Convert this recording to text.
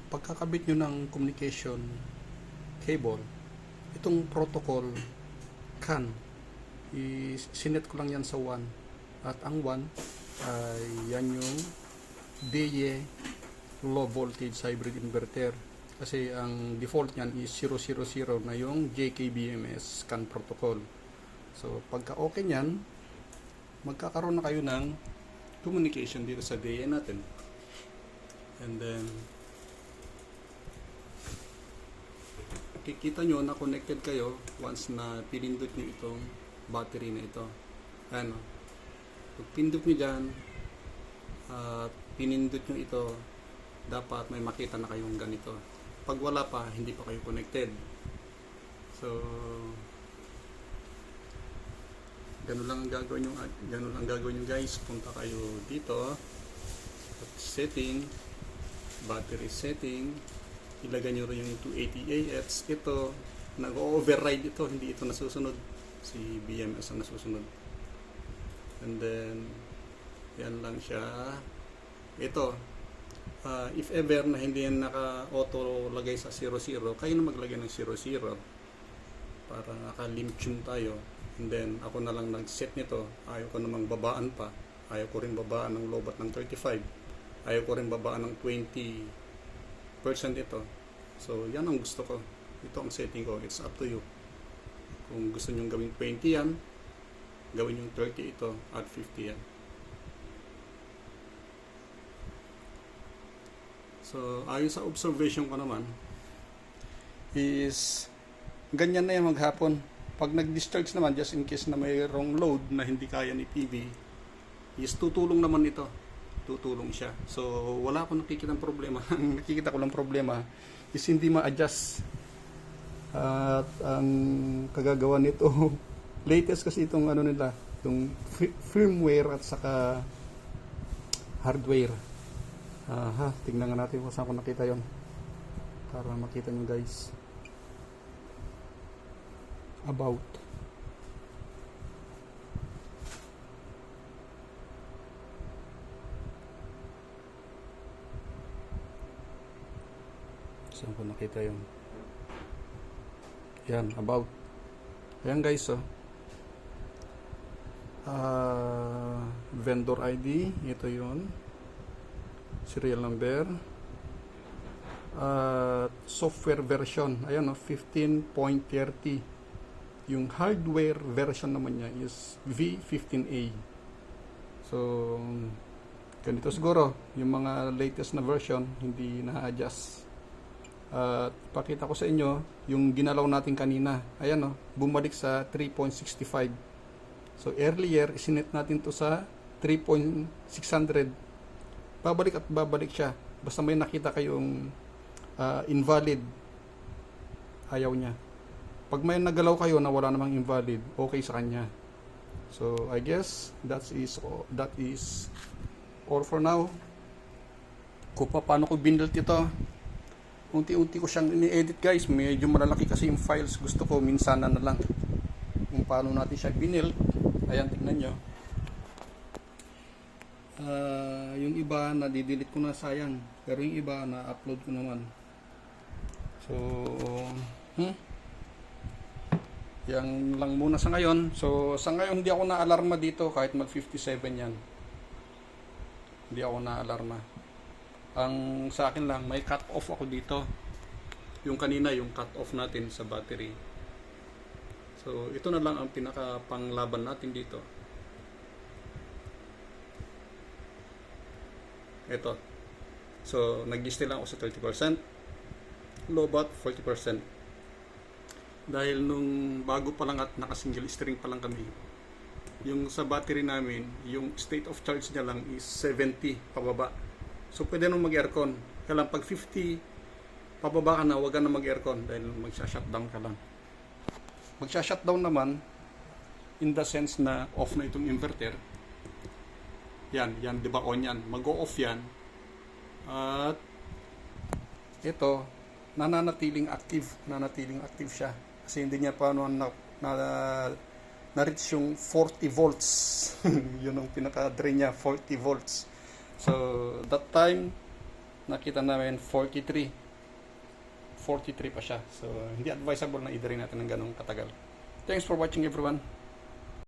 pagkakabit nyo ng communication cable, itong protocol CAN, sinet ko lang yan sa 1. At ang 1 ay yan yung DE low voltage hybrid inverter. Kasi ang default nyan is 000 na yung JKBMS CAN protocol. So pagka okay nyan, magkakaroon na kayo ng communication dito sa DE natin. And then kikita nyo na connected kayo once na pinindot nyo itong battery na ito. Ayan, pag pindot nyo dyan at pinindot nyo ito, dapat may makita na kayong ganito. Pag wala pa, hindi pa kayo connected. So ganun lang ang gagawin nyo guys. Punta kayo dito, setting, battery setting, ilagay nyo rin yung 280AH. Ito, nag-override ito, hindi ito nasusunod. Si BMS ang nasusunod. And then, yan lang siya. Ito, if ever na hindi yan naka-auto lagay sa 00, kayo na maglagay ng 00 para naka-limp tune tayo. And then, ako na lang nag-set nito. Ayaw ko namang babaan pa. Ayaw ko rin babaan ng lobat ng 35. Ayaw ko rin babaan ng 20% ito. So, yan ang gusto ko. Ito ang setting ko. It's up to you. Kung gusto nyo gawin 20 yan, gawin yung 30 ito at 50 yan. So, ayon sa observation ko naman, is ganyan na yan maghapon. Pag nag-discharge naman, just in case na mayroong load na hindi kaya ni PV, is tutulong naman ito. Tutulong siya. So, wala akong nakikita ng problema. Ang nakikita ko lang problema is hindi ma-adjust. At ang kagagawa nito, latest kasi itong ano nila, itong firmware at saka hardware. Tingnan nga natin kung saan ko nakita yon para makita nyo guys. About. Saan ko nakita yun? Yan, about. Ayan guys, vendor ID, ito yun. Serial number. Software version, ayan 15.30. Yung hardware version naman niya is V15A. So, ganito siguro. Yung mga latest na version, hindi na-adjust. Pakita ko sa inyo, yung ginalaw natin kanina. Ayan bumalik sa 3.65. So, earlier, isinet natin to sa 3.600. Babalik at babalik siya. Basta may nakita kayong invalid, ayaw niya. Pag may nagalaw kayo na wala namang invalid, okay sa kanya. So, I guess that is all for now. Kung paano ko binilt ito, unti-unti ko siyang ini-edit guys. Medyo malalaki kasi yung files. Gusto ko minsanan na lang kung paano natin siya binilt. Ayan, tignan nyo. Yung iba na-delete ko na, sayang. Pero yung iba na-upload ko naman. So, yan lang muna sa ngayon. So, sa ngayon hindi ako na-alarma dito kahit mag-57 yan. Hindi ako na-alarma. Ang sa akin lang, may cut off ako dito. Yung kanina, yung cut off natin sa battery. So, ito na lang ang pinaka-panglaban natin dito. Ito. So, nag-stay lang ako sa 30%. Lobat, 40%. Dahil nung bago pa lang at naka-single string pa lang kami, yung sa battery namin, yung state of charge niya lang is 70 pababa. So, pwede nung mag-aircon. Kaya lang, pag 50 pababa ka na, huwag ka na mag-aircon dahil magsha-shutdown ka lang. Magsha-shutdown naman in the sense na off na itong inverter. Yan, di ba on yan? Mag-o-off yan. At ito, nananatiling active siya. Kasi hindi niya pa na-reach yung 40 volts. Yun ang pinaka-drain niya, 40 volts. So, that time, nakita namin 43 pa siya. So, hindi advisable na i-drain natin ng ganong katagal. Thanks for watching everyone.